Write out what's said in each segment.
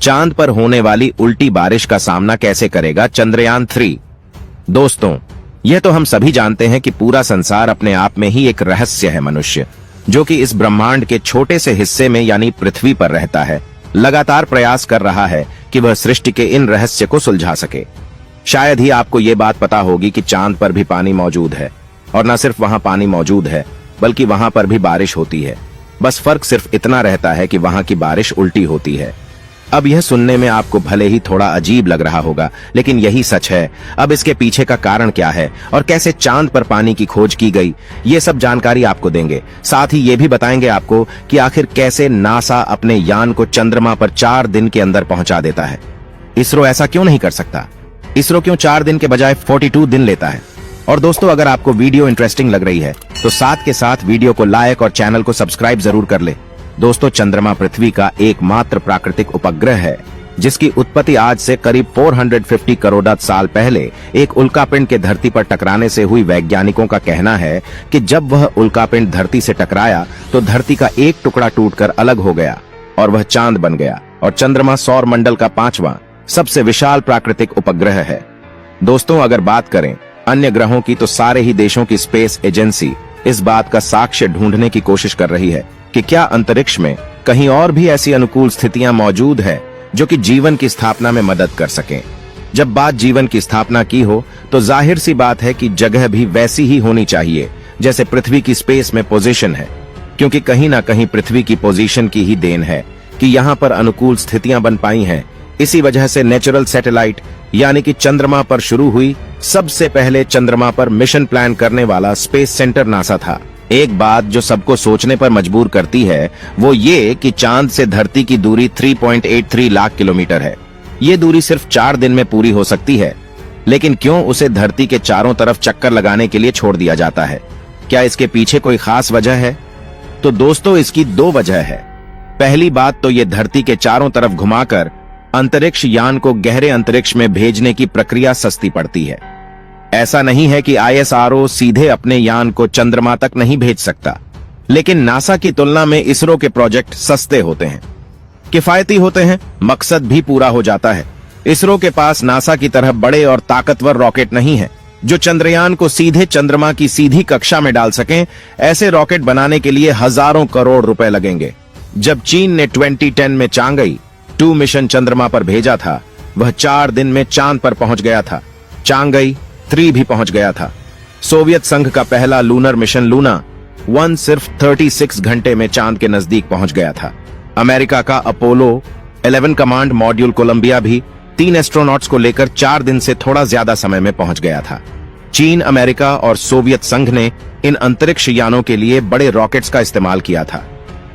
चांद पर होने वाली उल्टी बारिश का सामना कैसे करेगा चंद्रयान 3। दोस्तों, यह तो हम सभी जानते हैं कि पूरा संसार अपने आप में ही एक रहस्य है। मनुष्य जो कि इस ब्रह्मांड के छोटे से हिस्से में यानी पृथ्वी पर रहता है, लगातार प्रयास कर रहा है कि वह सृष्टि के इन रहस्य को सुलझा सके। शायद ही आपको ये बात पता होगी कि चांद पर भी पानी मौजूद है, और न सिर्फ वहां पानी मौजूद है बल्कि वहां पर भी बारिश होती है। बस फर्क सिर्फ इतना रहता है कि वहां की बारिश उल्टी होती है। अब यह सुनने में आपको भले ही थोड़ा अजीब लग रहा होगा, लेकिन यही सच है। अब इसके पीछे का कारण क्या है और कैसे चांद पर पानी की खोज की गई, ये सब जानकारी आपको देंगे। साथ ही ये भी बताएंगे आपको कि आखिर कैसे नासा अपने यान को चंद्रमा पर 4 दिन के अंदर पहुंचा देता है। इसरो ऐसा क्यों नहीं कर सकता? इसरो क्यों 4 दिन के बजाय 42 दिन लेता है? और दोस्तों, अगर आपको वीडियो इंटरेस्टिंग लग रही है तो साथ के साथ वीडियो को लाइक और चैनल को सब्सक्राइब जरूर कर ले। दोस्तों, चंद्रमा पृथ्वी का एकमात्र प्राकृतिक उपग्रह है जिसकी उत्पत्ति आज से करीब 450 करोड़ साल पहले एक उल्कापिंड के धरती पर टकराने से हुई। वैज्ञानिकों का कहना है कि जब वह उल्कापिंड धरती से टकराया तो धरती का एक टुकड़ा टूटकर अलग हो गया और वह चांद बन गया, और चंद्रमा सौर मंडल का 5वां सबसे विशाल प्राकृतिक उपग्रह है। दोस्तों, अगर बात करें अन्य ग्रहों की तो सारे ही देशों की स्पेस एजेंसी इस बात का साक्ष्य ढूंढने की कोशिश कर रही है कि क्या अंतरिक्ष में कहीं और भी ऐसी अनुकूल स्थितियां मौजूद है जो कि जीवन की स्थापना में मदद कर सकें। जब बात जीवन की स्थापना की हो तो जाहिर सी बात है कि जगह भी वैसी ही होनी चाहिए जैसे पृथ्वी की स्पेस में पोजीशन है, क्योंकि कहीं ना कहीं पृथ्वी की पोजीशन की ही देन है कि यहाँ पर अनुकूल स्थितियां बन पाई हैं। इसी वजह से नेचुरल सैटेलाइट यानी कि चंद्रमा पर शुरू हुई। सबसे पहले चंद्रमा पर मिशन प्लान करने वाला स्पेस सेंटर नासा था। एक बात जो सबको सोचने पर मजबूर करती है वो ये कि चांद से धरती की दूरी 3.83 लाख किलोमीटर है। ये दूरी सिर्फ 4 दिन में पूरी हो सकती है, लेकिन क्यों उसे धरती के चारों तरफ चक्कर लगाने के लिए छोड़ दिया जाता है? क्या इसके पीछे कोई खास वजह है? तो दोस्तों, इसकी 2 वजह है। पहली बात तो ये धरती के चारों तरफ घुमाकर अंतरिक्ष यान को गहरे अंतरिक्ष में भेजने की प्रक्रिया सस्ती पड़ती है। ऐसा नहीं है कि ISRO सीधे अपने यान को चंद्रमा तक नहीं भेज सकता, लेकिन नासा की तुलना में इसरो के प्रोजेक्ट सस्ते होते हैं, किफायती होते हैं, मकसद भी पूरा हो जाता है। इसरो के पास नासा की तरह बड़े और ताकतवर रॉकेट नहीं है जो चंद्रयान को सीधे चंद्रमा की सीधी कक्षा में डाल सकें। ऐसे रॉकेट बनाने के लिए हजारों करोड़ रुपए लगेंगे। जब चीन ने 2010 में चांगई 2 मिशन चंद्रमा पर भेजा था, वह 4 दिन में चांद पर पहुंच गया था। चांगई 3 भी पहुंच गया था। सोवियत संघ का पहला लूनर मिशन लूना 1 सिर्फ 36 घंटे में चांद के नजदीक पहुंच गया था। अमेरिका का अपोलो 11 कमांड मॉड्यूल कोलंबिया भी 3 एस्ट्रोनॉट्स को लेकर 4 दिन से थोड़ा ज्यादा समय में पहुंच गया था। चीन, अमेरिका और सोवियत संघ ने इन अंतरिक्ष यानों के लिए बड़े रॉकेट्स का इस्तेमाल किया था।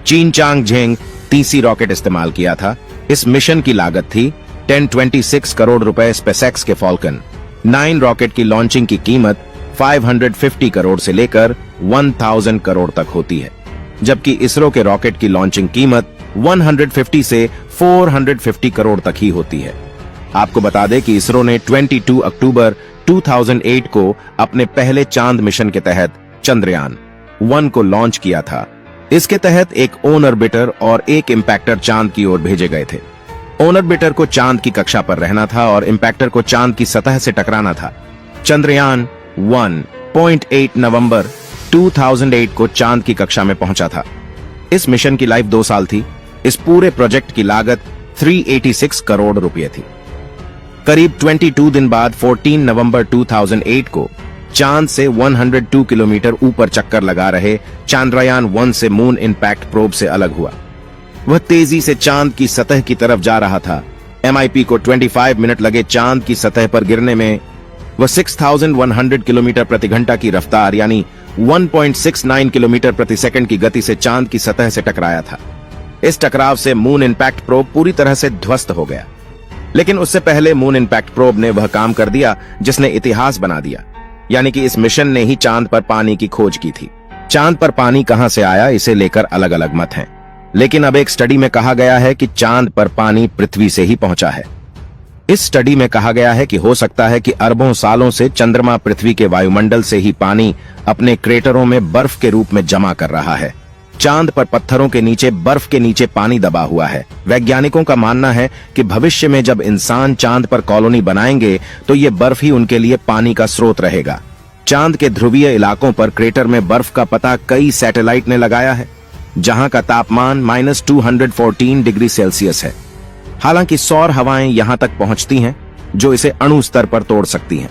चीन चांगझेंग 30 रॉकेट इस्तेमाल किया था। इस मिशन की लागत थी 1026 करोड़ रुपए। स्पेसएक्स के फॉल्कन 9 रॉकेट की लॉन्चिंग की कीमत 550 करोड़ से लेकर 1000 करोड़ तक होती है, जबकि इसरो के रॉकेट की लॉन्चिंग कीमत 150 से 450 करोड़ तक ही होती है। आपको बता दें कि इसरो ने 22 अक्टूबर 2008 को अपने पहले चांद मिशन के तहत चंद्रयान 1 को लॉन्च किया था। इसके तहत एक ऑन ऑर्बिटर और एक इंपैक्टर चांद की ओर भेजे गए थे। ऑन ऑर्बिटर को चांद की कक्षा पर रहना था और इंपैक्टर को चांद की सतह से टकराना था। चंद्रयान 1.8 नवंबर 2008 को चांद की कक्षा में पहुंचा था। इस मिशन की लाइफ 2 साल थी। इस पूरे प्रोजेक्ट की लागत 386 करोड़ रुपए थी। करीब 22 दिन बाद 14 नवंबर 2008 को चांद से 102 किलोमीटर ऊपर चक्कर लगा रहे चांद्रयान 1 से मून इंपैक्ट प्रोब से अलग हुआ। वह तेजी से चांद की सतह की तरफ जा रहा था। MIP को 25 मिनट लगे चांद की सतह पर गिरने में। वह 6100 किलोमीटर प्रति घंटा की रफ्तार यानी 1.69 किलोमीटर प्रति सेकंड की गति से चांद की सतह से टकराया था। इस टकराव से मून इंपैक्ट प्रोब पूरी तरह से ध्वस्त हो गया, लेकिन उससे पहले मून इंपैक्ट प्रोब ने वह काम कर दिया जिसने इतिहास बना दिया, यानी कि इस मिशन ने ही चांद पर पानी की खोज की थी। चांद पर पानी कहां से आया, इसे लेकर अलग अलग मत हैं, लेकिन अब एक स्टडी में कहा गया है कि चांद पर पानी पृथ्वी से ही पहुंचा है। इस स्टडी में कहा गया है कि हो सकता है कि अरबों सालों से चंद्रमा पृथ्वी के वायुमंडल से ही पानी अपने क्रेटरों में बर्फ के रूप में जमा कर रहा है। चांद पर पत्थरों के नीचे बर्फ के नीचे पानी दबा हुआ है। वैज्ञानिकों का मानना है कि भविष्य में जब इंसान चांद पर कॉलोनी बनाएंगे तो ये बर्फ ही उनके लिए पानी का स्रोत रहेगा। चांद के ध्रुवीय इलाकों पर क्रेटर में बर्फ का पता कई सैटेलाइट ने लगाया है, जहां का तापमान -214 डिग्री सेल्सियस है। हालांकि सौर हवाएं यहां तक पहुंचती हैं जो इसे अणु स्तर पर तोड़ सकती हैं।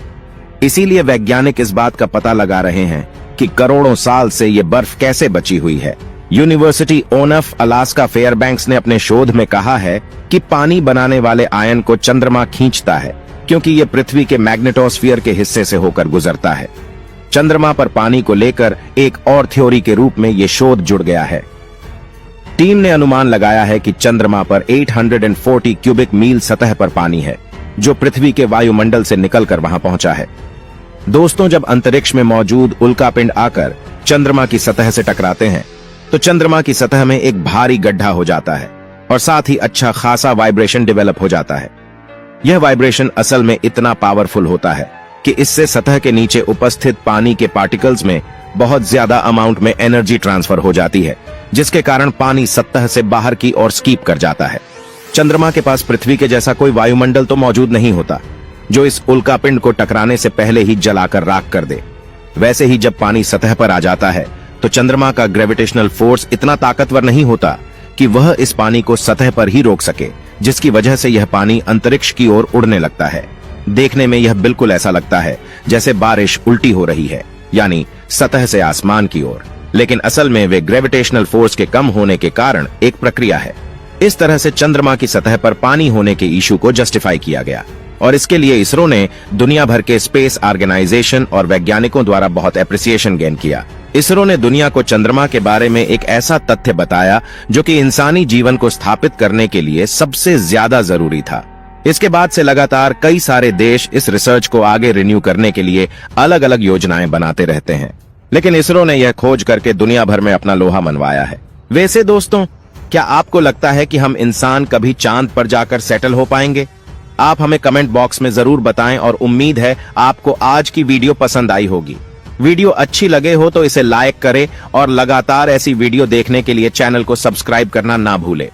इसीलिए वैज्ञानिक इस बात का पता लगा रहे हैं कि करोड़ों साल से ये बर्फ कैसे बची हुई है। यूनिवर्सिटी ऑफ अलास्का फेयरबैंक्स ने अपने शोध में कहा है कि पानी बनाने वाले आयन को चंद्रमा खींचता है क्योंकि ये पृथ्वी के मैग्नेटोस्फीयर के हिस्से से होकर गुजरता है। चंद्रमा पर पानी को लेकर एक और थ्योरी के रूप में ये शोध जुड़ गया है। टीम ने अनुमान लगाया है कि चंद्रमा पर 840 क्यूबिक मील सतह पर पानी है जो पृथ्वी के वायुमंडल से निकलकर वहां पहुंचा है। दोस्तों, जब अंतरिक्ष में मौजूद उल्कापिंड आकर चंद्रमा की सतह से टकराते हैं तो चंद्रमा की सतह में एक भारी गड्ढा हो जाता है और साथ ही अच्छा खासा वाइब्रेशन डेवलप हो जाता है। यह वाइब्रेशन असल में इतना पावरफुल होता है कि इससे सतह के नीचे उपस्थित पानी के पार्टिकल्स में बहुत ज्यादा अमाउंट में एनर्जी ट्रांसफर हो जाती है, जिसके कारण पानी सतह से बाहर की ओर स्कीप कर जाता है। चंद्रमा के पास पृथ्वी के जैसा कोई वायुमंडल तो मौजूद नहीं होता जो इस उल्कापिंड को टकराने से पहले ही जलाकर राख कर दे। वैसे ही जब पानी सतह पर आ जाता है तो चंद्रमा का ग्रेविटेशनल फोर्स इतना ताकतवर नहीं होता कि वह इस पानी को सतह पर ही रोक सके, जिसकी वजह से यह पानी अंतरिक्ष की ओर उड़ने लगता है। देखने में यह बिल्कुल ऐसा लगता है जैसे बारिश उल्टी हो रही है, यानी सतह से आसमान की ओर, लेकिन असल में वे ग्रेविटेशनल फोर्स के कम होने के कारण एक प्रक्रिया है। इस तरह से चंद्रमा की सतह पर पानी होने के इशू को जस्टिफाई किया गया और इसके लिए इसरो ने दुनिया भर के स्पेस ऑर्गेनाइजेशन और वैज्ञानिकों द्वारा बहुत एप्रिसिएशन गेन किया। इसरो ने दुनिया को चंद्रमा के बारे में एक ऐसा तथ्य बताया जो कि इंसानी जीवन को स्थापित करने के लिए सबसे ज्यादा जरूरी था। इसके बाद से लगातार कई सारे देश इस रिसर्च को आगे रिन्यू करने के लिए अलग अलग योजनाएं बनाते रहते हैं, लेकिन इसरो ने यह खोज करके दुनिया भर में अपना लोहा मनवाया है। वैसे दोस्तों, क्या आपको लगता है कि हम इंसान कभी चांद पर जाकर सेटल हो पाएंगे? आप हमें कमेंट बॉक्स में जरूर बताएं और उम्मीद है आपको आज की वीडियो पसंद आई होगी। वीडियो अच्छी लगे हो तो इसे लाइक करें और लगातार ऐसी वीडियो देखने के लिए चैनल को सब्सक्राइब करना ना भूलें।